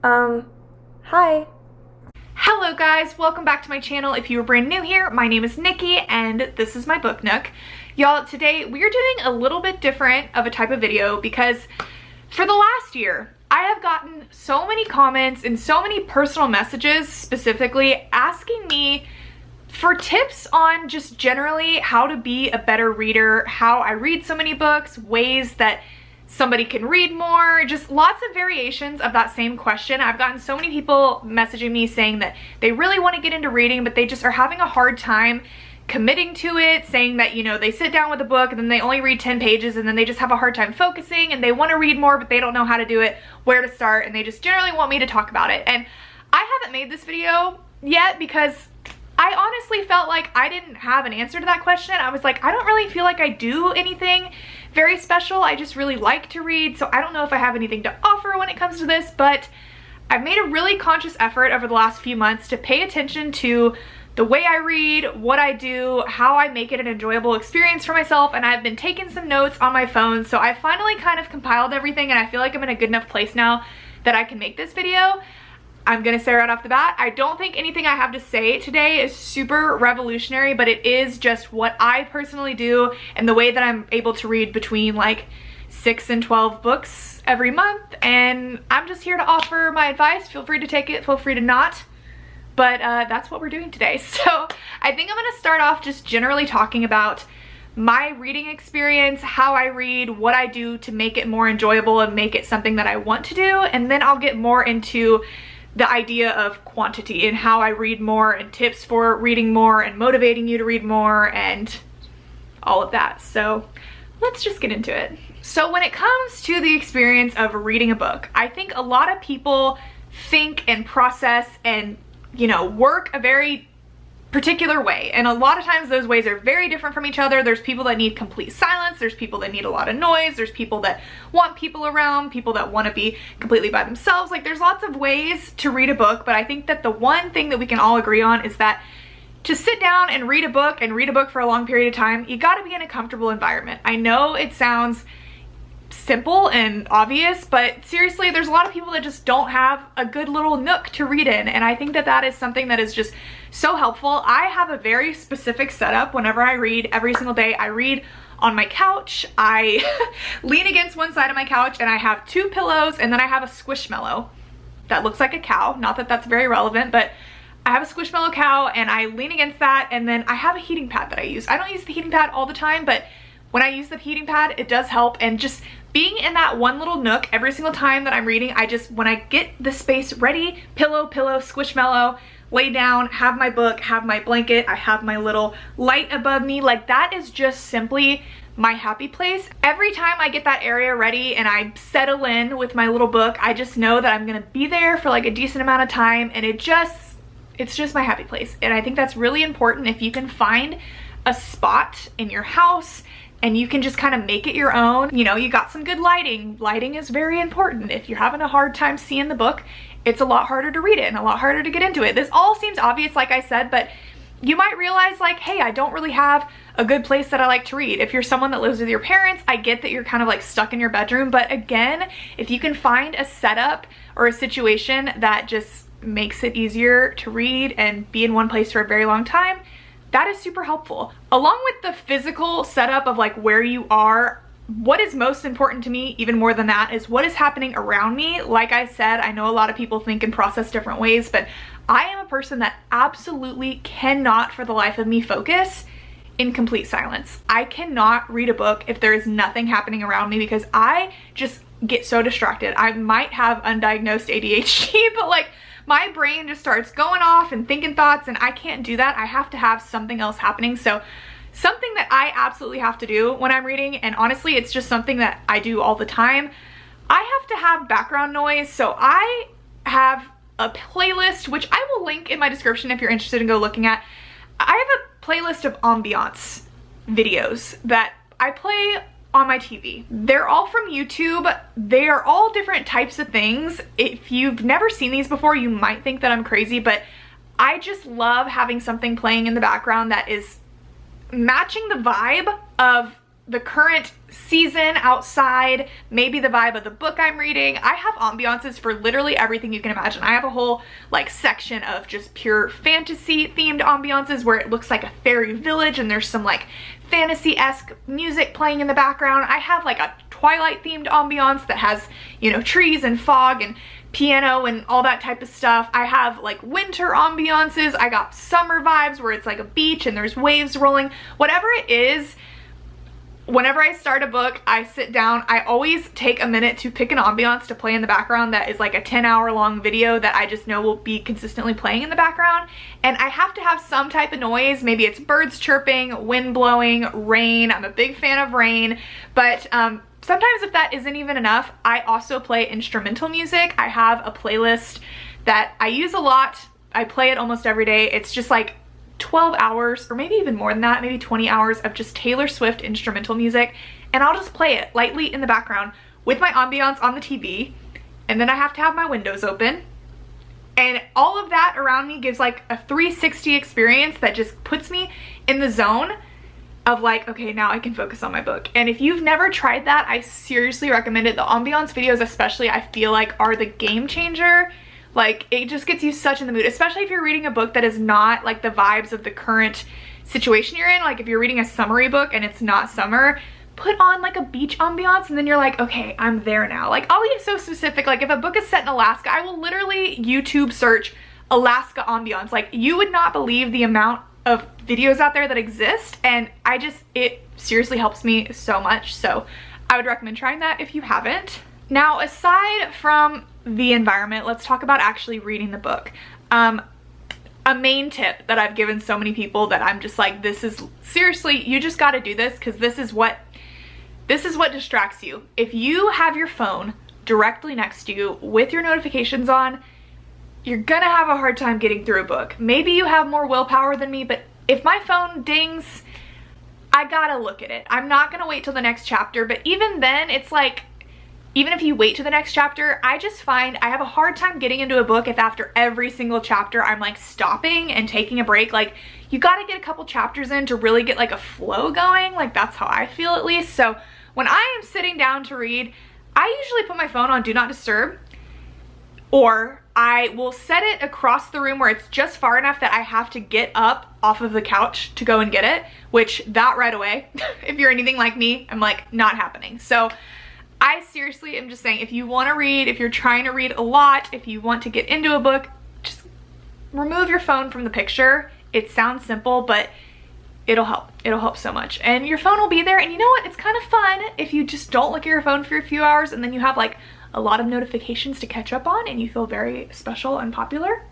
Hi. Hello guys, welcome back to my channel. If you are brand new here, my name is Nikki and this is my book nook. Y'all, today we are doing a little bit different of a type of video because for the last year, I have gotten so many comments and so many personal messages specifically asking me for tips on just generally how to be a better reader, how I read so many books, ways that somebody can read more, just lots of variations of that same question. I've gotten so many people messaging me saying that they really want to get into reading, but they just are having a hard time committing to it, saying that, you know, they sit down with a book and then they only read 10 pages and then they just have a hard time focusing and they want to read more, but they don't know how to do it, where to start, and they just generally want me to talk about it. And I haven't made this video yet because I honestly felt like I didn't have an answer to that question. I was like, I don't really feel like I do anything very special. I just really like to read, so I don't know if I have anything to offer when it comes to this, but I've made a really conscious effort over the last few months to pay attention to the way I read, what I do, how I make it an enjoyable experience for myself, and I've been taking some notes on my phone, so I finally kind of compiled everything and I feel like I'm in a good enough place now that I can make this video. I'm gonna say right off the bat, I don't think anything I have to say today is super revolutionary, but it is just what I personally do and the way that I'm able to read between like 6 and 12 books every month, and I'm just here to offer my advice. Feel free to take it, feel free to not, but that's what we're doing today. So I think I'm gonna start off just generally talking about my reading experience, how I read, what I do to make it more enjoyable and make it something that I want to do, and then I'll get more into the idea of quantity and how I read more and tips for reading more and motivating you to read more and all of that. So let's just get into it. So when it comes to the experience of reading a book, I think a lot of people think and process and, you know, work a very particular way, and a lot of times those ways are very different from each other. There's people that need complete silence, there's people that need a lot of noise, there's people that want people around, people that want to be completely by themselves. Like, there's lots of ways to read a book, but I think that the one thing that we can all agree on is that to sit down and read a book for a long period of time, you got to be in a comfortable environment. I know it sounds simple and obvious, but seriously, there's a lot of people that just don't have a good little nook to read in, and I think that that is something that is just so helpful. I have a very specific setup whenever I read every single day. I read on my couch. I lean against one side of my couch and I have 2 pillows, and then I have a squishmallow that looks like a cow. Not that that's very relevant, but I have a squishmallow cow and I lean against that, and then I have a heating pad that I use. I don't use the heating pad all the time, but when I use the heating pad, it does help. And just being in that one little nook every single time that I'm reading, when I get the space ready, pillow, squishmallow, lay down, have my book, have my blanket, I have my little light above me, like that is just simply my happy place. Every time I get that area ready and I settle in with my little book, I just know that I'm gonna be there for like a decent amount of time, and it's just my happy place. And I think that's really important. If you can find a spot in your house and you can just kind of make it your own, you know, you got some good lighting. Lighting is very important. If you're having a hard time seeing the book, it's a lot harder to read it and a lot harder to get into it. This all seems obvious, like I said, but you might realize like, hey, I don't really have a good place that I like to read. If you're someone that lives with your parents, I get that you're kind of like stuck in your bedroom, but again, if you can find a setup or a situation that just makes it easier to read and be in one place for a very long time, that is super helpful. Along with the physical setup of like where you are, what is most important to me, even more than that, is what is happening around me. Like I said, I know a lot of people think and process different ways, but I am a person that absolutely cannot for the life of me focus in complete silence. I cannot read a book if there is nothing happening around me because I just get so distracted. I might have undiagnosed ADHD, but like my brain just starts going off and thinking thoughts, and I can't do that. I have to have something else happening. So something that I absolutely have to do when I'm reading, and honestly it's just something that I do all the time, I have to have background noise. So I have a playlist, which I will link in my description if you're interested in go looking at. I have a playlist of ambiance videos that I play on my TV. They're all from YouTube. They are all different types of things. If you've never seen these before, you might think that I'm crazy, but I just love having something playing in the background that is matching the vibe of the current season outside, maybe the vibe of the book I'm reading. I have ambiances for literally everything you can imagine. I have a whole like section of just pure fantasy themed ambiances where it looks like a fairy village and there's some like fantasy-esque music playing in the background. I have like a Twilight themed ambiance that has, you know, trees and fog and piano and all that type of stuff. I have like winter ambiances. I got summer vibes where it's like a beach and there's waves rolling. Whatever it is, whenever I start a book, I sit down, I always take a minute to pick an ambiance to play in the background that is like a 10-hour long video that I just know will be consistently playing in the background. And I have to have some type of noise. Maybe it's birds chirping, wind blowing, rain. I'm a big fan of rain, but sometimes if that isn't even enough, I also play instrumental music. I have a playlist that I use a lot. I play it almost every day. It's just like 12 hours or maybe even more than that, maybe 20 hours of just Taylor Swift instrumental music, and I'll just play it lightly in the background with my ambiance on the TV, and then I have to have my windows open, and all of that around me gives like a 360 experience that just puts me in the zone of like, okay, now I can focus on my book. And if you've never tried that, I seriously recommend it. The ambiance videos especially, I feel like are the game changer. Like, it just gets you such in the mood, especially if you're reading a book that is not like the vibes of the current situation you're in. Like if you're reading a summery book and it's not summer, put on like a beach ambiance and then you're like, okay, I'm there now. Like, I'll get so specific. Like if a book is set in Alaska, I will literally YouTube search Alaska ambiance. Like, you would not believe the amount of videos out there that exist, and it seriously helps me so much. So I would recommend trying that if you haven't. Now, aside from the environment, let's talk about actually reading the book. A main tip that I've given so many people that I'm just like, this is seriously, you just got to do this, because this is what distracts you. If you have your phone directly next to you with your notifications on, you're gonna have a hard time getting through a book. Maybe you have more willpower than me, but if my phone dings, I gotta look at it. I'm not gonna wait till the next chapter, but even then, it's like, even if you wait to the next chapter, I just find I have a hard time getting into a book if after every single chapter I'm like stopping and taking a break. Like, you gotta get a couple chapters in to really get like a flow going. Like, that's how I feel at least. So when I am sitting down to read, I usually put my phone on Do Not Disturb, or I will set it across the room where it's just far enough that I have to get up off of the couch to go and get it, which that right away, if you're anything like me, I'm like, not happening. So I seriously am just saying, if you want to read, if you're trying to read a lot, if you want to get into a book, just remove your phone from the picture. It sounds simple, but it'll help. It'll help so much. And your phone will be there, and you know what? It's kind of fun if you just don't look at your phone for a few hours and then you have like a lot of notifications to catch up on and you feel very special and popular.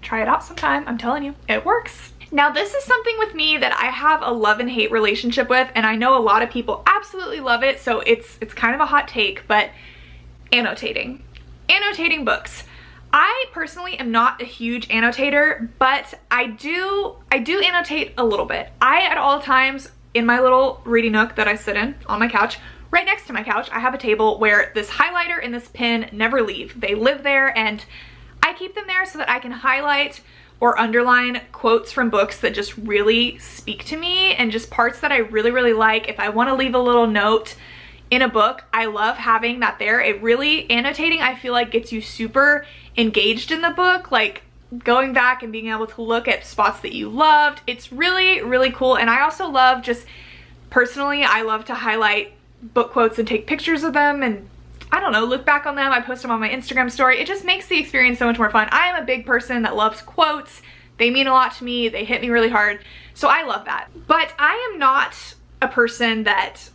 Try it out sometime. I'm telling you, it works. Now, this is something with me that I have a love and hate relationship with, and I know a lot of people absolutely love it, so it's kind of a hot take, but annotating. Annotating books. I personally am not a huge annotator, but I do annotate a little bit. I, at all times, in my little reading nook that I sit in on my couch, right next to my couch, I have a table where this highlighter and this pen never leave. They live there, and I keep them there so that I can highlight or underline quotes from books that just really speak to me and just parts that I really, really like. If I want to leave a little note in a book, I love having that there. It really, annotating, I feel like, gets you super engaged in the book, like going back and being able to look at spots that you loved. It's really, really cool. And I also love, just personally, I love to highlight book quotes and take pictures of them and, I don't know, look back on them. I post them on my Instagram story. It just makes the experience so much more fun. I am a big person that loves quotes. They mean a lot to me. They hit me really hard. So I love that. But I am not a person that,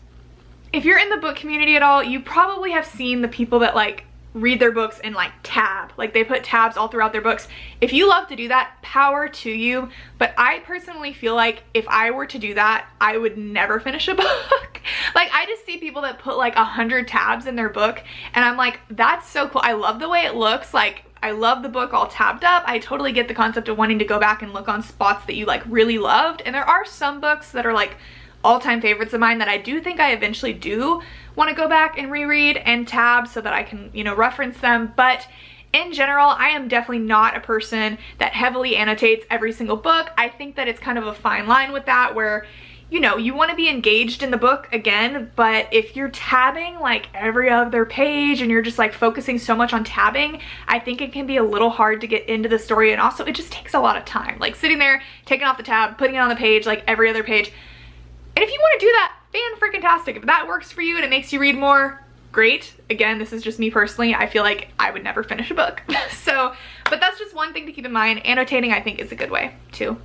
if you're in the book community at all, you probably have seen the people that like read their books and like tab. Like, they put tabs all throughout their books. If you love to do that, power to you. But I personally feel like if I were to do that, I would never finish a book. Like, I just see people that put like 100 tabs in their book, and I'm like, that's so cool. I love the way it looks. Like, I love the book all tabbed up. I totally get the concept of wanting to go back and look on spots that you like really loved. And there are some books that are like all-time favorites of mine that I do think I eventually do want to go back and reread and tab so that I can, you know, reference them. But in general, I am definitely not a person that heavily annotates every single book. I think that it's kind of a fine line with that, where you know, you want to be engaged in the book again, but if you're tabbing like every other page and you're just like focusing so much on tabbing, I think it can be a little hard to get into the story, and also it just takes a lot of time, like sitting there, taking off the tab, putting it on the page, like every other page. And if you want to do that, fan-freaking-tastic. If that works for you and it makes you read more, great. Again, this is just me personally. I feel like I would never finish a book. But that's just one thing to keep in mind. Annotating, I think, is a good way to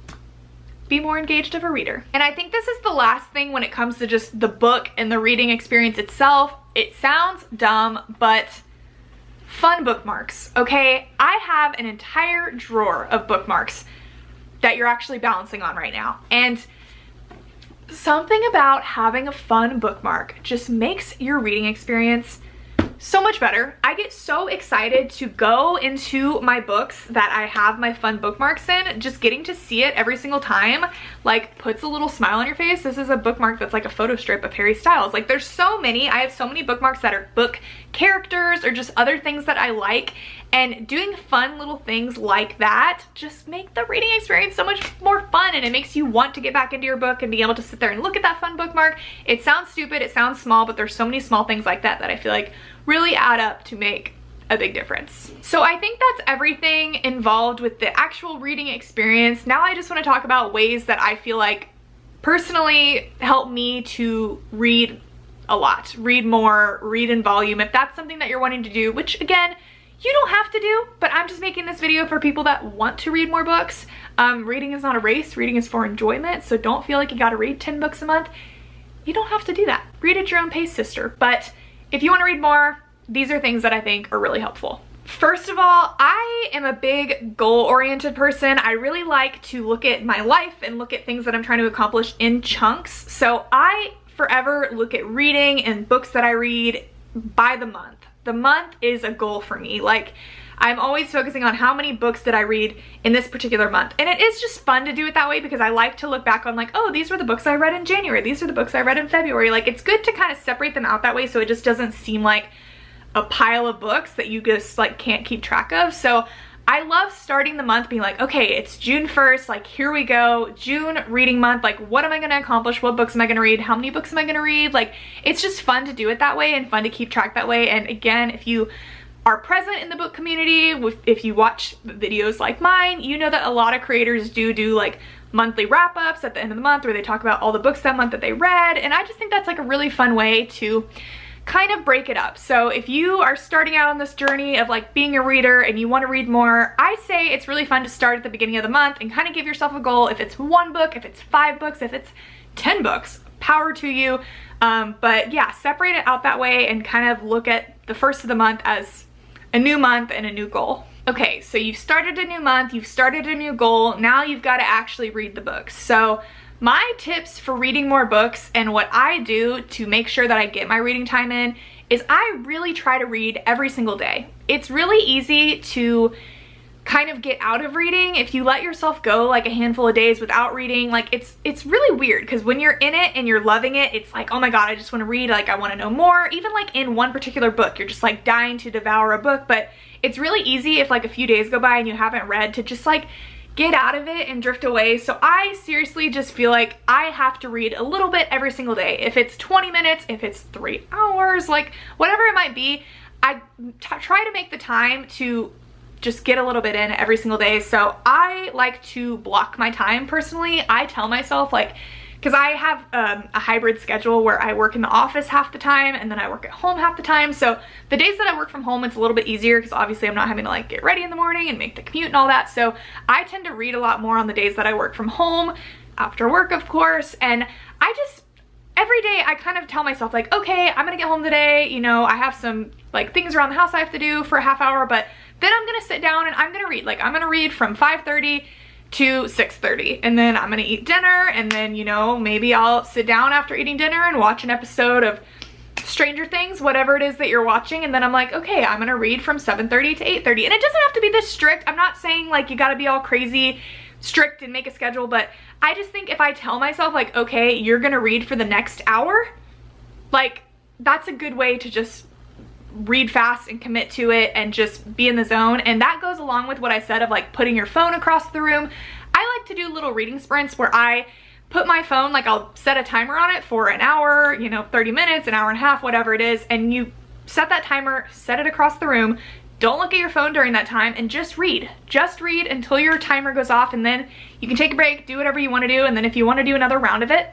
be more engaged of a reader. And I think this is the last thing when it comes to just the book and the reading experience itself. It sounds dumb, but fun bookmarks, okay? I have an entire drawer of bookmarks that you're actually balancing on right now. And something about having a fun bookmark just makes your reading experience so much better. I get so excited to go into my books that I have my fun bookmarks in. Just getting to see it every single time like puts a little smile on your face. This is a bookmark that's like a photo strip of Harry Styles. Like there's so many, I have so many bookmarks that are book characters or just other things that I like, and doing fun little things like that just make the reading experience so much more fun, and it makes you want to get back into your book and be able to sit there and look at that fun bookmark. It sounds stupid, it sounds small, but there's so many small things like that that I feel like really add up to make a big difference. So I think that's everything involved with the actual reading experience. Now I just want to talk about ways that I feel like personally help me to read a lot, read more, read in volume, if that's something that you're wanting to do, which again, you don't have to do, but I'm just making this video for people that want to read more books. Reading is not a race, reading is for enjoyment, so don't feel like you gotta read 10 books a month. You don't have to do that. Read at your own pace, sister. But if you wanna read more, these are things that I think are really helpful. First of all, I am a big goal-oriented person. I really like to look at my life and look at things that I'm trying to accomplish in chunks. So I forever look at reading and books that I read by the month. The month is a goal for me. Like, I'm always focusing on how many books did I read in this particular month. And it is just fun to do it that way because I like to look back on like, oh, these were the books I read in January. These are the books I read in February. Like, it's good to kind of separate them out that way so it just doesn't seem like a pile of books that you just like can't keep track of. So I love starting the month being like, okay, it's June 1st, like here we go, June reading month, like what am I gonna accomplish? What books am I gonna read? How many books am I gonna read? Like, it's just fun to do it that way and fun to keep track that way. And again, if you are present in the book community, if you watch videos like mine, you know that a lot of creators do like monthly wrap-ups at the end of the month where they talk about all the books that month that they read. And I just think that's like a really fun way to kind of break it up. So if you are starting out on this journey of like being a reader and you want to read more, I say it's really fun to start at the beginning of the month and kind of give yourself a goal. If it's 1 book, if it's 5 books, if it's 10 books, power to you. But yeah, separate it out that way and kind of look at the first of the month as a new month and a new goal. Okay, so you've started a new month, you've started a new goal, now you've got to actually read the books. So my tips for reading more books and what I do to make sure that I get my reading time in is I really try to read every single day. It's really easy to kind of get out of reading if you let yourself go like a handful of days without reading. Like it's really weird because when you're in it and you're loving it, it's like, oh my god, I just want to read, like I want to know more. Even like in one particular book, you're just like dying to devour a book, but it's really easy if like a few days go by and you haven't read to just like get out of it and drift away. So I seriously just feel like I have to read a little bit every single day. If it's 20 minutes, if it's 3 hours, like whatever it might be, I try to make the time to just get a little bit in every single day. So I like to block my time personally. I tell myself like, because I have a hybrid schedule where I work in the office half the time and then I work at home half the time. So the days that I work from home, it's a little bit easier because obviously I'm not having to like get ready in the morning and make the commute and all that. So I tend to read a lot more on the days that I work from home, after work of course. And I just, every day I kind of tell myself like, okay, I'm gonna get home today. You know, I have some like things around the house I have to do for a half hour, but then I'm gonna sit down and I'm gonna read. Like I'm gonna read from 5:30 to 6:30 and then I'm gonna eat dinner and then, you know, maybe I'll sit down after eating dinner and watch an episode of Stranger Things, whatever it is that you're watching, and then I'm like, okay, I'm gonna read from 7:30 to 8:30. And it doesn't have to be this strict. I'm not saying like you gotta be all crazy strict and make a schedule, but I just think if I tell myself like, okay, you're gonna read for the next hour, like that's a good way to just read fast and commit to it and just be in the zone. And that goes along with what I said of like putting your phone across the room. I like to do little reading sprints where I put my phone, like I'll set a timer on it for an hour, you know, 30 minutes, an hour and a half, whatever it is, and you set that timer, set it across the room. Don't look at your phone during that time and just read. Just read until your timer goes off, and then you can take a break, do whatever you want to do, and then if you want to do another round of it,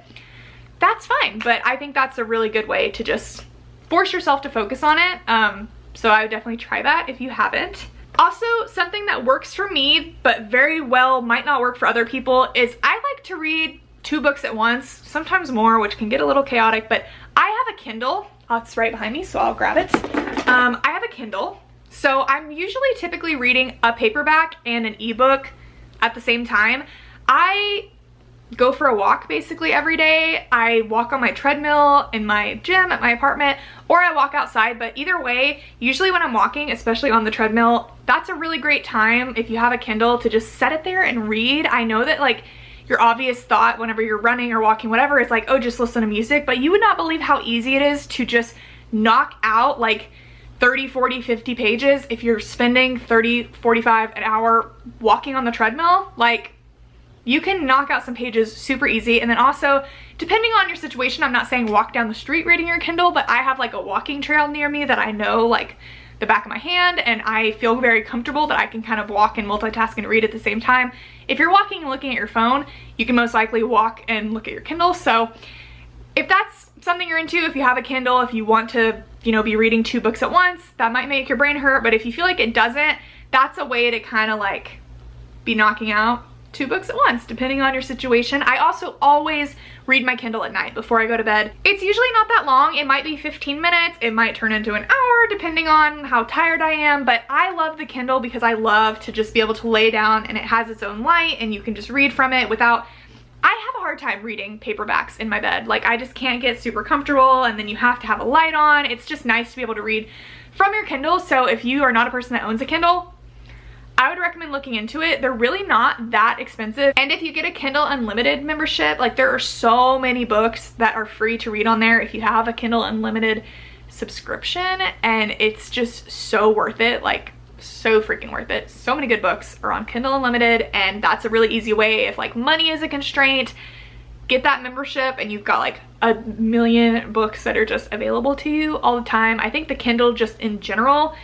that's fine. But I think that's a really good way to just force yourself to focus on it. So I would definitely try that if you haven't. Also, something that works for me, but very well might not work for other people, is I like to read 2 books at once, sometimes more, which can get a little chaotic, but I have a Kindle. Oh, it's right behind me, so I'll grab it. I have a Kindle, so I'm usually typically reading a paperback and an ebook at the same time. I go for a walk basically every day. I walk on my treadmill in my gym at my apartment, or I walk outside, but either way, usually when I'm walking, especially on the treadmill, that's a really great time if you have a Kindle to just set it there and read. I know that like your obvious thought whenever you're running or walking, whatever, is like, oh, just listen to music, but you would not believe how easy it is to just knock out like 30, 40, 50 pages if you're spending 30, 45 an hour walking on the treadmill. Like, you can knock out some pages super easy. And then also, depending on your situation, I'm not saying walk down the street reading your Kindle, but I have like a walking trail near me that I know like the back of my hand, and I feel very comfortable that I can kind of walk and multitask and read at the same time. If you're walking and looking at your phone, you can most likely walk and look at your Kindle. So if that's something you're into, if you have a Kindle, if you want to, you know, be reading 2 books at once, that might make your brain hurt. But if you feel like it doesn't, that's a way to kind of like be knocking out 2 books at once, depending on your situation. I also always read my Kindle at night before I go to bed. It's usually not that long. It might be 15 minutes. It might turn into an hour depending on how tired I am, but I love the Kindle because I love to just be able to lay down and it has its own light and you can just read from it without... I have a hard time reading paperbacks in my bed. Like, I just can't get super comfortable, and then you have to have a light on. It's just nice to be able to read from your Kindle. So if you are not a person that owns a Kindle, I would recommend looking into it. They're really not that expensive. And if you get a Kindle Unlimited membership, like there are so many books that are free to read on there if you have a Kindle Unlimited subscription, and it's just so worth it. Like, so freaking worth it. So many good books are on Kindle Unlimited, and that's a really easy way if like money is a constraint, get that membership and you've got like a million books that are just available to you all the time. I think the Kindle just in general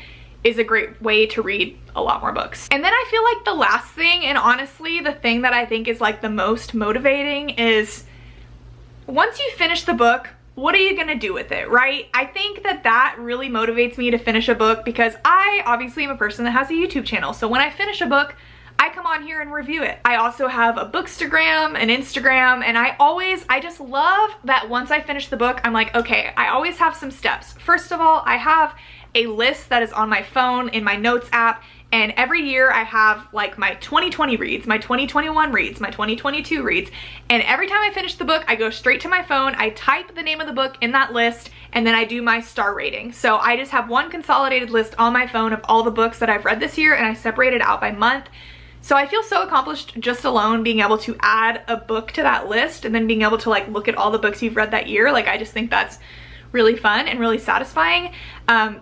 is a great way to read a lot more books. And then I feel like the last thing, and honestly the thing that I think is like the most motivating, is once you finish the book, what are you gonna do with it, right? I think that that really motivates me to finish a book, because I obviously am a person that has a YouTube channel. So when I finish a book, I come on here and review it. I also have a Bookstagram, an Instagram, and I just love that once I finish the book, I'm like, okay, I always have some steps. First of all, I have a list that is on my phone in my notes app, and every year I have like my 2020 reads, my 2021 reads, my 2022 reads, and every time I finish the book, I go straight to my phone, I type the name of the book in that list, and then I do my star rating. So I just have one consolidated list on my phone of all the books that I've read this year, and I separate it out by month. So I feel so accomplished just alone being able to add a book to that list, and then being able to like look at all the books you've read that year. Like, I just think that's really fun and really satisfying.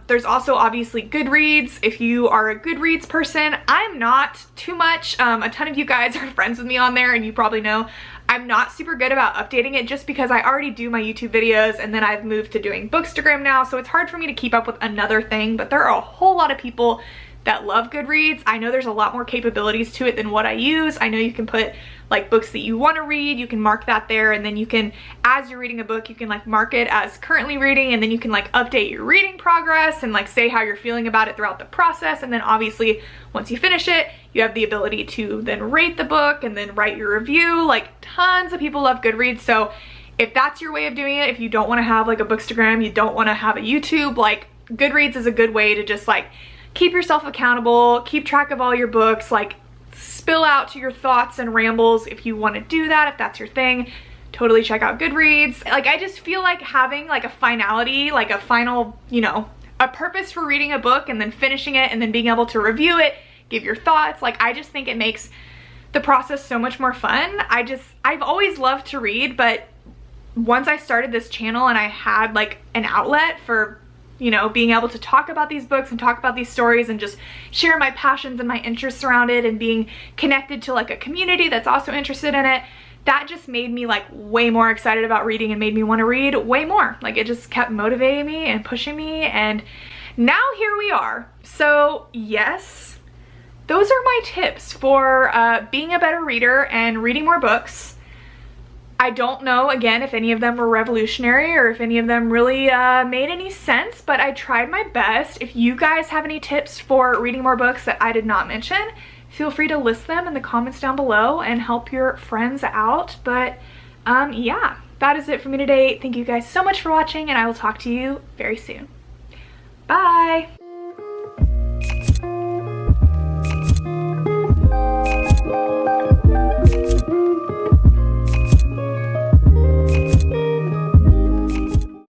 There's also obviously Goodreads. If you are a Goodreads person, I'm not too much. A ton of you guys are friends with me on there, and you probably know I'm not super good about updating it just because I already do my YouTube videos, and then I've moved to doing Bookstagram now, so it's hard for me to keep up with another thing. But there are a whole lot of people that love Goodreads. I know there's a lot more capabilities to it than what I use. I know you can put like books that you want to read, you can mark that there, and then you can, as you're reading a book, you can like mark it as currently reading, and then you can like update your reading progress and like say how you're feeling about it throughout the process. And then obviously once you finish it, you have the ability to then rate the book and then write your review. Like, tons of people love Goodreads. So if that's your way of doing it, if you don't want to have like a Bookstagram, you don't want to have a YouTube, like Goodreads is a good way to just like keep yourself accountable, keep track of all your books, like spill out to your thoughts and rambles if you want to do that, if that's your thing. Totally check out Goodreads. Like, I just feel like having like a finality, like a final, you know, a purpose for reading a book and then finishing it and then being able to review it, give your thoughts. Like, I just think it makes the process so much more fun. I've always loved to read, but once I started this channel and I had like an outlet for, you know, being able to talk about these books and talk about these stories and just share my passions and my interests around it, and being connected to like a community that's also interested in it, that just made me like way more excited about reading and made me want to read way more. Like it just kept motivating me and pushing me, and now here we are. So yes, those are my tips for being a better reader and reading more books. I don't know, again, if any of them were revolutionary or if any of them really made any sense, but I tried my best. If you guys have any tips for reading more books that I did not mention, feel free to list them in the comments down below and help your friends out. But yeah, that is it for me today. Thank you guys so much for watching, and I will talk to you very soon. Bye!